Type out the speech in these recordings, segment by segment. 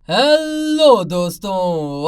Hello दोस्तों,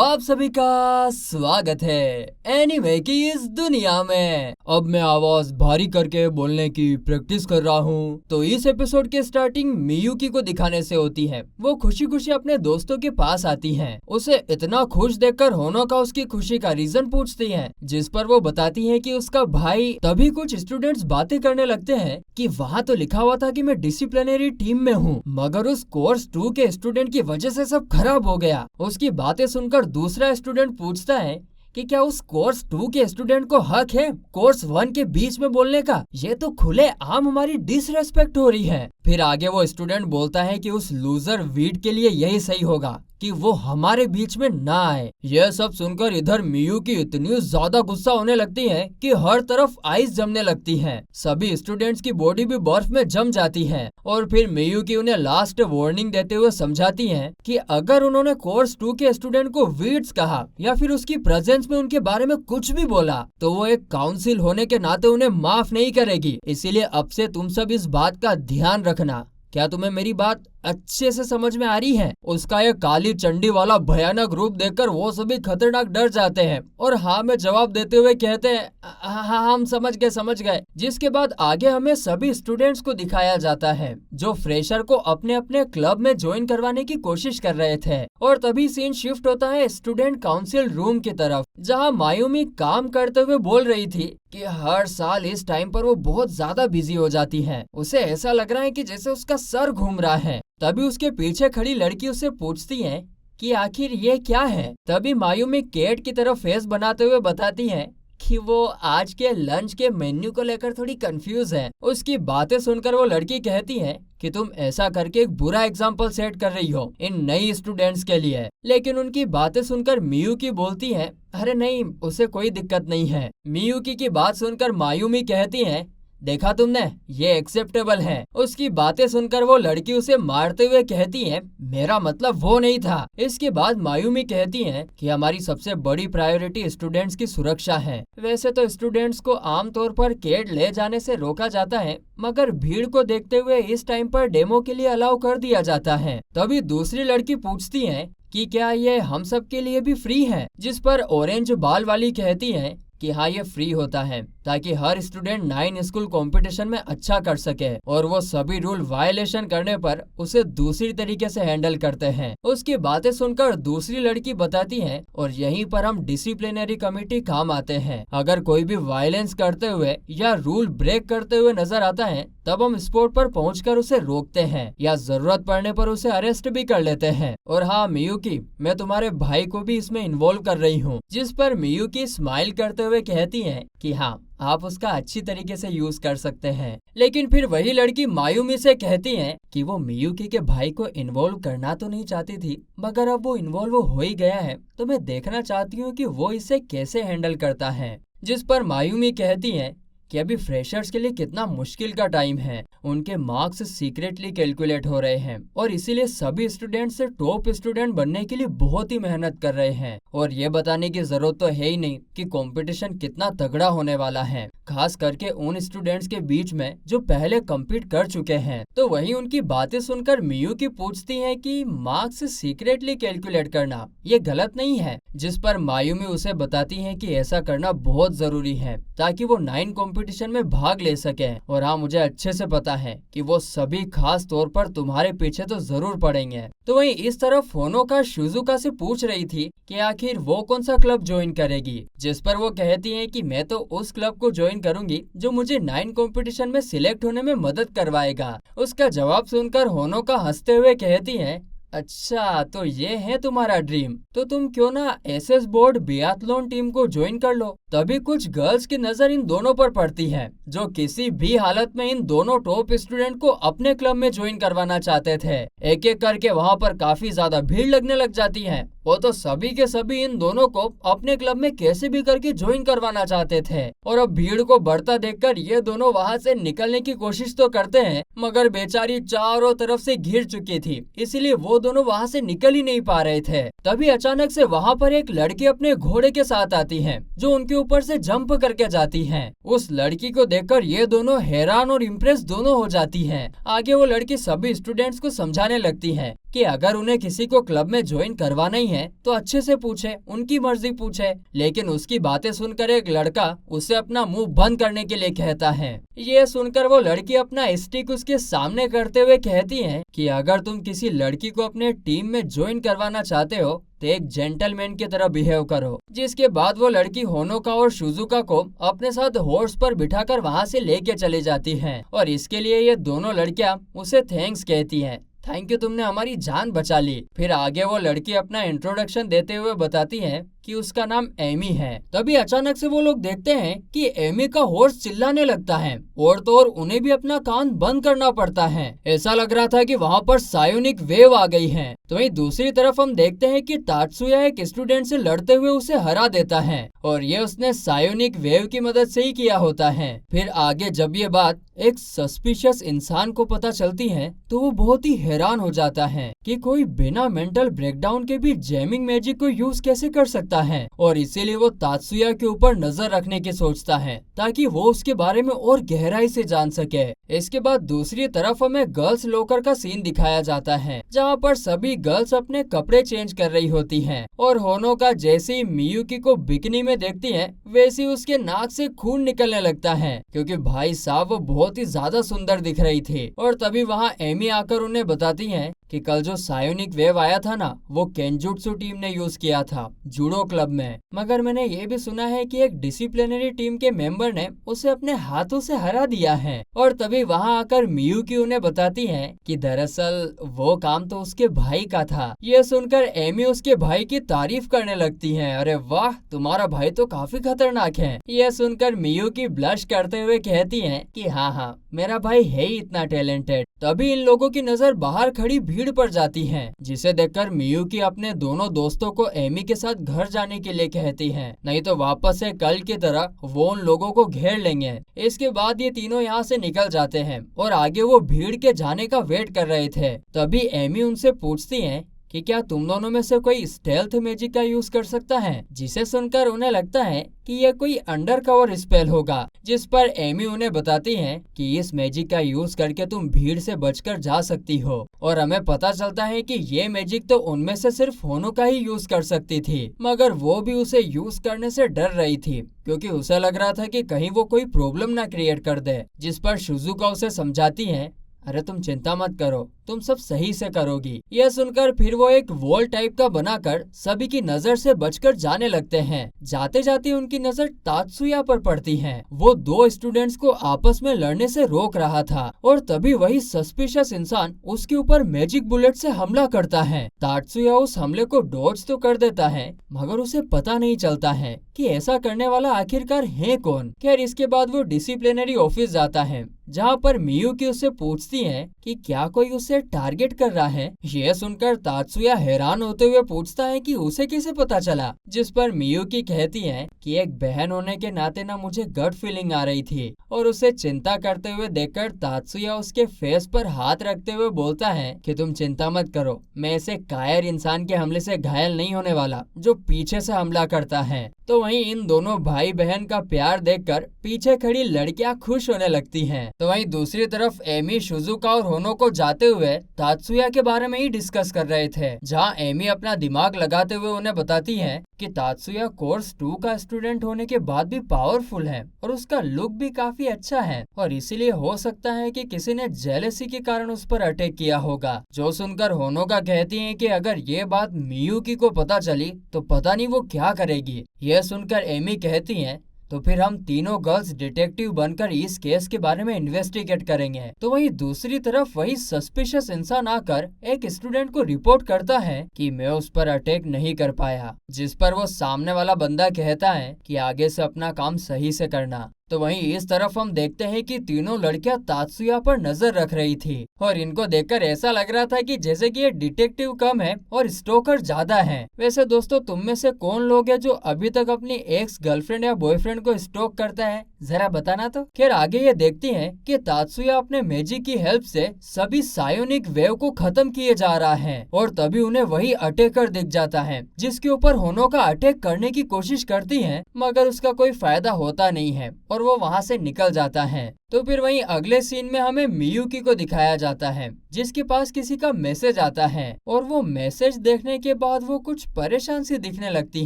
आप सभी का स्वागत है एनीमे की इस दुनिया में। अब मैं आवाज भारी करके बोलने की प्रैक्टिस कर रहा हूँ। तो इस एपिसोड के स्टार्टिंग मियुकी को दिखाने से होती है। वो खुशी खुशी अपने दोस्तों के पास आती है। उसे इतना खुश देखकर होनोका उसकी खुशी का रीजन पूछती है, जिस पर वो बताती है कि उसका भाई। तभी कुछ स्टूडेंट्स बातें करने लगते हैं कि वहाँ तो लिखा हुआ था कि मैं डिसिप्लिनरी टीम में हूँ, मगर उस कोर्स 2 के स्टूडेंट की वजह से सब खराब हो गया। उसकी बातें सुनकर दूसरा स्टूडेंट पूछता है कि क्या उस कोर्स 2 के स्टूडेंट को हक है कोर्स 1 के बीच में बोलने का? ये तो खुले आम हमारी डिसरेस्पेक्ट हो रही है। फिर आगे वो स्टूडेंट बोलता है कि उस लूजर वीड के लिए यही सही होगा कि वो हमारे बीच में ना आए। यह सब सुनकर इधर मियुकी इतनी ज्यादा गुस्सा होने लगती है कि हर तरफ आइस जमने लगती है। सभी स्टूडेंट्स की बॉडी भी बर्फ में जम जाती है। और फिर मियुकी उन्हें लास्ट वार्निंग देते हुए समझाती है कि अगर उन्होंने कोर्स 2 के स्टूडेंट को वीड्स कहा या फिर उसकी प्रेजेंस में उनके बारे में कुछ भी बोला तो वो एक काउंसिल होने के नाते उन्हें माफ नहीं करेगी। इसीलिए अब से तुम सब इस बात का ध्यान रखना। क्या तुम्हें मेरी बात अच्छे से समझ में आ रही है? उसका ये काली चंडी वाला भयानक रूप देखकर वो सभी खतरनाक डर जाते हैं और हाँ में जवाब देते हुए कहते हैं हाँ हम समझ गए। जिसके बाद आगे हमें सभी स्टूडेंट्स को दिखाया जाता है जो फ्रेशर को अपने अपने क्लब में ज्वाइन करवाने की कोशिश कर रहे थे। और तभी सीन शिफ्ट होता है स्टूडेंट काउंसिल रूम की तरफ, जहाँ मायूमी काम करते हुए बोल रही थी कि हर साल इस टाइम पर वो बहुत ज्यादा बिजी हो जाती है। उसे ऐसा लग रहा है कि जैसे उसका सर घूम रहा है। तभी उसके पीछे खड़ी लड़की उससे पूछती है कि आखिर ये क्या है? तभी मायूमी केट की तरफ फेस बनाते हुए बताती है कि वो आज के लंच के मेन्यू को लेकर थोड़ी कंफ्यूज है। उसकी बातें सुनकर वो लड़की कहती है कि तुम ऐसा करके एक बुरा एग्जाम्पल सेट कर रही हो इन नई स्टूडेंट्स के लिए। लेकिन उनकी बातें सुनकर मियुकी बोलती है अरे नहीं, उसे कोई दिक्कत नहीं है। मियुकी की बात सुनकर मायूमी कहती है देखा तुमने, ये एक्सेप्टेबल है। उसकी बातें सुनकर वो लड़की उसे मारते हुए कहती है मेरा मतलब वो नहीं था। इसके बाद मायूमी कहती है कि हमारी सबसे बड़ी प्रायोरिटी स्टूडेंट्स की सुरक्षा है। वैसे तो स्टूडेंट्स को आमतौर पर केड ले जाने से रोका जाता है, मगर भीड़ को देखते हुए इस टाइम पर डेमो के लिए अलाउ कर दिया जाता है। तभी दूसरी लड़की पूछती है कि क्या ये हम सब के लिए भी फ्री है? जिस पर ऑरेंज बाल वाली कहती है कि हाँ ये फ्री होता है ताकि हर स्टूडेंट 9 स्कूल कंपटीशन में अच्छा कर सके और वो सभी रूल वायलेशन करने पर उसे दूसरी तरीके से हैंडल करते हैं। उसकी बातें सुनकर दूसरी लड़की बताती है और यहीं पर हम डिसिप्लिनरी कमेटी काम आते हैं। अगर कोई भी वायलेंस करते हुए या रूल ब्रेक करते हुए नजर आता है तब हम स्पॉट पर पहुंचकर उसे रोकते हैं या जरूरत पड़ने पर उसे अरेस्ट भी कर लेते हैं। और हाँ मियुकी, मैं तुम्हारे भाई को भी इसमें इन्वॉल्व कर रही हूँ। जिस पर मियुकी स्माइल करते हुए कहती है कि हाँ आप उसका अच्छी तरीके से यूज कर सकते हैं। लेकिन फिर वही लड़की मायूमी से कहती है कि वो मियुकी के भाई को इन्वॉल्व करना तो नहीं चाहती थी, मगर अब वो इन्वॉल्व हो ही गया है तो मैं देखना चाहती हूँ कि वो इसे कैसे हैंडल करता है। जिस पर मायूमी कहती है कि अभी फ्रेशर्स के लिए कितना मुश्किल का टाइम है। उनके मार्क्स सीक्रेटली कैलकुलेट हो रहे हैं और इसीलिए सभी स्टूडेंट से टॉप स्टूडेंट बनने के लिए बहुत ही मेहनत कर रहे हैं। और ये बताने की जरूरत तो है ही नहीं कि कंपटीशन कितना तगड़ा होने वाला है, खास करके उन स्टूडेंट्स के बीच में जो पहले कम्पीट कर चुके हैं। तो वही उनकी बातें सुनकर मियुकी पूछती है कि मार्क्स सीक्रेटली कैलकुलेट करना ये गलत नहीं है। जिस पर मायूमी उसे बताती है कि ऐसा करना बहुत जरूरी है ताकि वो 9 कंपटीशन में भाग ले सके। और हाँ मुझे अच्छे से पता है कि वो सभी खास तौर पर तुम्हारे पीछे तो जरूर पड़ेंगे। तो वहीं इस तरफ होनोका शिजुका से पूछ रही थी कि आखिर वो कौन सा क्लब ज्वाइन करेगी। जिस पर वो कहती है कि मैं तो उस क्लब को ज्वाइन करूंगी जो मुझे 9 कंपटीशन में सिलेक्ट होने में मदद करवाएगा। उसका जवाब सुनकर होनोका हंसते हुए कहती है अच्छा तो ये है तुम्हारा ड्रीम, तो तुम क्यों ना एसएस बोर्ड बियाथलॉन टीम को ज्वाइन कर लो। तभी कुछ गर्ल्स की नजर इन दोनों पर पड़ती है जो किसी भी हालत में इन दोनों टॉप स्टूडेंट को अपने क्लब में ज्वाइन करवाना चाहते थे। एक एक करके वहाँ पर काफी ज्यादा भीड़ लगने लग जाती है। वो तो सभी के सभी इन दोनों को अपने क्लब में कैसे भी करके ज्वाइन करवाना चाहते थे। और अब भीड़ को बढ़ता देखकर ये दोनों वहाँ से निकलने की कोशिश तो करते हैं, मगर बेचारी चारों तरफ से घिर चुकी थी, इसीलिए वो दोनों वहाँ से निकल ही नहीं पा रहे थे। तभी अचानक से वहाँ पर एक लड़की अपने घोड़े के साथ आती है जो उनके ऊपर से जंप करके जाती हैं। उस लड़की को देखकर ये दोनों हैरान और इम्प्रेस दोनों हो जाती हैं। आगे वो लड़की सभी स्टूडेंट्स को समझाने लगती है कि अगर उन्हें किसी को क्लब में ज्वाइन करवाना ही है तो अच्छे से पूछे, उनकी मर्जी पूछे। लेकिन उसकी बातें सुनकर एक लड़का उसे अपना मुंह बंद करने के लिए कहता है। ये सुनकर वो लड़की अपना स्टिक उसके सामने करते हुए कहती है कि अगर तुम किसी लड़की को अपने टीम में ज्वाइन करवाना चाहते हो तो एक जेंटलमैन की तरह बिहेव करो। जिसके बाद वो लड़की होनोका और शिजुका को अपने साथ हॉर्स पर बिठाकर वहाँ से लेके चली जाती है और इसके लिए ये दोनों लड़कियां उसे थैंक्स कहती हैं। थैंक यू, तुमने हमारी जान बचा ली। फिर आगे वो लड़की अपना इंट्रोडक्शन देते हुए बताती है कि उसका नाम एमी है। तभी अचानक से वो लोग देखते हैं कि एमी का हॉर्स चिल्लाने लगता है और तो और उन्हें भी अपना कान बंद करना पड़ता है। ऐसा लग रहा था कि वहाँ पर सायोनिक वेव आ गई है। तो वहीं दूसरी तरफ हम देखते हैं कि तात्सुया एक स्टूडेंट से लड़ते हुए उसे हरा देता है और ये उसने सायोनिक वेव की मदद से ही किया होता है। फिर आगे जब ये बात एक सस्पिशियस इंसान को पता चलती है तो वो बहुत ही हैरान हो जाता है कि कोई बिना मेंटल ब्रेकडाउन के भी जैमिंग मैजिक को यूज कैसे कर सकता है और इसीलिए वो तात्सुया के ऊपर नजर रखने की सोचता है ताकि वो उसके बारे में और गहराई से जान सके। इसके बाद दूसरी तरफ हमें गर्ल्स लॉकर का सीन दिखाया जाता है जहाँ पर सभी गर्ल्स अपने कपड़े चेंज कर रही होती हैं और होनोका जैसे ही मियुकी को बिकनी में देखती है वैसे ही उसके नाक से खून निकलने लगता है क्योंकि भाई साहब वो बहुत ही ज्यादा सुंदर दिख रही थी। और तभी वहाँ एमी आकर उन्हें बताती है कि कल जो सायोनिक वेव आया था ना वो केंजुत्सु टीम ने यूज किया था जूडो क्लब में, मगर मैंने ये भी सुना है कि एक डिसिप्लिनरी टीम के मेंबर ने उसे अपने हाथों से हरा दिया है। और तभी वहाँ आकर मियुकी उन्हें बताती है कि दरअसल वो काम तो उसके भाई का था। ये सुनकर एमी उसके भाई की तारीफ करने लगती है। अरे वाह, तुम्हारा भाई तो काफी खतरनाक है। ये सुनकर मियुकी ब्लश करते हुए कहती है कि हाँ, मेरा भाई है ही इतना टैलेंटेड। तभी इन लोगों की नजर बाहर खड़ी भीड़ पर जाती है जिसे देखकर मियुकी अपने दोनों दोस्तों को एमी के साथ घर जाने के लिए कहती है, नहीं तो वापस से कल की तरह वो उन लोगों को घेर लेंगे। इसके बाद ये तीनों यहाँ से निकल जाते हैं और आगे वो भीड़ के जाने का वेट कर रहे थे। तभी एमी उनसे पूछती है कि क्या तुम दोनों में से कोई स्टेल्थ मैजिक का यूज कर सकता है, जिसे सुनकर उन्हें लगता है कि यह कोई अंडर कवर स्पेल होगा। जिस पर एमी उन्हें बताती है कि इस मैजिक का यूज करके तुम भीड़ से बचकर जा सकती हो और हमें पता चलता है कि ये मैजिक तो उनमें से सिर्फ होनोका ही यूज कर सकती थी, मगर वो भी उसे यूज करने से डर रही थी क्योंकि उसे लग रहा था कि कहीं वो कोई प्रॉब्लम ना क्रिएट कर दे। जिस पर शिजुका उसे समझाती है, अरे तुम चिंता मत करो, तुम सब सही से करोगी। यह सुनकर फिर वो एक वॉल टाइप का बनाकर सभी की नजर से बचकर जाने लगते हैं। जाते जाते उनकी नजर तात्सुया पर पड़ती है। वो दो स्टूडेंट्स को आपस में लड़ने से रोक रहा था और तभी वही सस्पिशियस इंसान उसके ऊपर मैजिक बुलेट से हमला करता है। तात्सुया उस हमले को डॉज तो कर देता है मगर उसे पता नहीं चलता है कि ऐसा करने वाला आखिरकार है कौन। खैर इसके बाद वो डिसिप्लिनरी ऑफिस जाता है जहाँ पर मियुकी उससे पूछती है कि क्या कोई उसे टारगेट कर रहा है। यह सुनकर तात्सुया हैरान होते हुए पूछता है कि उसे कैसे पता चला। जिस पर मियुकी कहती है कि एक बहन होने के नाते ना मुझे गट फीलिंग आ रही थी। और उसे चिंता करते हुए देखकर तात्सुया उसके फेस पर हाथ रखते हुए बोलता है कि तुम चिंता मत करो, मैं ऐसे कायर इंसान के हमले से घायल नहीं होने वाला जो पीछे से हमला करता है। तो वहीं इन दोनों भाई बहन का प्यार देखकर पीछे खड़ी लड़कियां खुश होने लगती हैं। तो वहीं दूसरी तरफ एमी, शिजुका और होनोको जाते हुए तात्सुया के बारे में ही डिस्कस कर रहे थे, जहां एमी अपना दिमाग लगाते हुए उन्हें बताती है कि तात्सुया कोर्स 2 का स्टूडेंट होने के बाद भी पावरफुल है और उसका लुक भी काफी अच्छा है और इसीलिए हो सकता है कि किसी ने जेलेसी के कारण उस पर अटैक किया होगा। जो सुनकर होनोका कहती है कि अगर ये बात मियुकी को पता चली तो पता नहीं वो क्या करेगी। यह सुनकर एमी कहती है तो फिर हम तीनों गर्ल्स डिटेक्टिव बनकर इस केस के बारे में इन्वेस्टिगेट करेंगे। तो वहीं दूसरी तरफ वही सस्पिशियस इंसान आकर एक स्टूडेंट को रिपोर्ट करता है कि मैं उस पर अटैक नहीं कर पाया, जिस पर वो सामने वाला बंदा कहता है कि आगे से अपना काम सही से करना। तो वहीं इस तरफ हम देखते हैं कि तीनों लड़कियां तात्सुया पर नजर रख रही थी और इनको देखकर ऐसा लग रहा था कि जैसे कि ये डिटेक्टिव कम है और स्टोकर ज्यादा है। वैसे दोस्तों, तुम में से कौन लोग हैं जो अभी तक अपनी एक्स गर्लफ्रेंड या बॉयफ्रेंड को स्टॉक करता है जरा बताना तो। खैर आगे ये देखती हैं कि तात्सुया अपने मैजिक की हेल्प से सभी सायोनिक वेव को खत्म किए जा रहा है और तभी उन्हें वही अटैकर दिख जाता है जिसके ऊपर होनोका अटैक करने की कोशिश करती है, मगर उसका कोई फायदा होता नहीं है और वो वहाँ से निकल जाता है। तो फिर वहीं अगले सीन में हमें मियुकी को दिखाया जाता है जिसके पास किसी का मैसेज आता है और वो मैसेज देखने के बाद वो कुछ परेशान सी दिखने लगती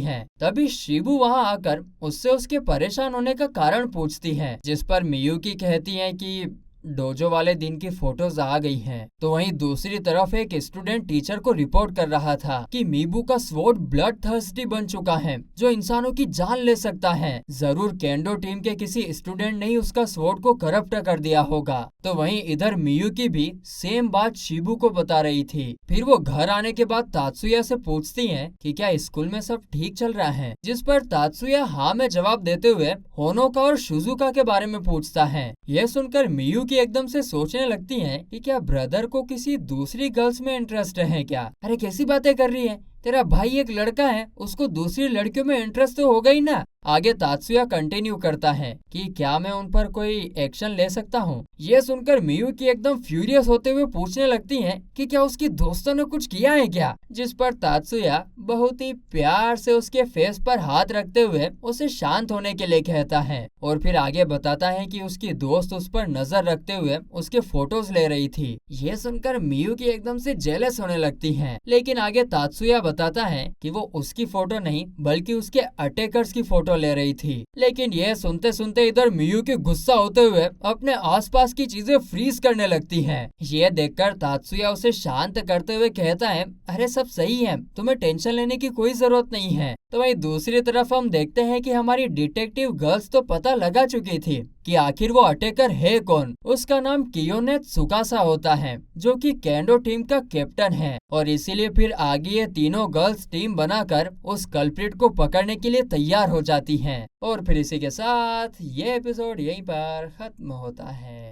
है। तभी शिबू वहाँ आकर उससे उसके परेशान होने का कारण पूछती है, जिस पर मियुकी कहती है कि डोजो वाले दिन की फोटोज आ गई हैं। तो वहीं दूसरी तरफ एक स्टूडेंट टीचर को रिपोर्ट कर रहा था कि मीबू का स्वॉर्ड ब्लड थर्स्टी बन चुका है जो इंसानों की जान ले सकता है। जरूर केंडो टीम के किसी स्टूडेंट ने ही उसका स्वॉर्ड को करप्ट कर दिया होगा। तो वहीं इधर मियुकी भी सेम बात शिबू को बता रही थी। फिर वो घर आने के बाद तात्सुया से पूछती है कि क्या स्कूल में सब ठीक चल रहा है, जिस पर तात्सुया हाँ में जवाब देते हुए होनोका और शिजुका के बारे में पूछता है। यह सुनकर मियुकी एकदम से सोचने लगती हैं कि क्या ब्रदर को किसी दूसरी गर्ल्स में इंटरेस्ट है क्या। अरे कैसी बातें कर रही है, तेरा भाई एक लड़का है, उसको दूसरी लड़कियों में इंटरेस्ट तो होगा ही ना। आगे तात्सुया कंटिन्यू करता है कि क्या मैं उन पर कोई एक्शन ले सकता हूँ। ये सुनकर मियुकी एकदम फ्यूरियस होते हुए पूछने लगती हैं कि क्या उसकी दोस्तों ने कुछ किया है क्या, जिस पर तात्सुया बहुत ही प्यार से उसके फेस पर हाथ रखते हुए उसे शांत होने के लिए कहता है और फिर आगे बताता है कि उसकी दोस्त उस पर नजर रखते हुए उसके फोटोज ले रही थी। ये सुनकर मियुकी एकदम से जेलस होने लगती है, लेकिन आगे तात्सुया बताता है कि वो उसकी फोटो नहीं बल्कि उसके अटैकर्स की फोटो ले रही थी। लेकिन यह सुनते सुनते इधर मियुकी गुस्सा होते हुए अपने आसपास की चीजें फ्रीज करने लगती हैं। यह देखकर तात्सुया उसे शांत करते हुए कहता है, अरे सब सही है, तुम्हें टेंशन लेने की कोई जरूरत नहीं है। तो वहीं दूसरी तरफ हम देखते हैं कि हमारी डिटेक्टिव गर्ल्स तो पता लगा चुकी थी कि आखिर वो अटैकर है कौन। उसका नाम कियोने त्सुकासा होता है जो कि केंडो टीम का कैप्टन है और इसीलिए फिर आगे ये तीनों गर्ल्स टीम बनाकर उस कल्प्रिट को पकड़ने के लिए तैयार हो जाती हैं। और फिर इसी के साथ ये एपिसोड यहीं पर खत्म होता है।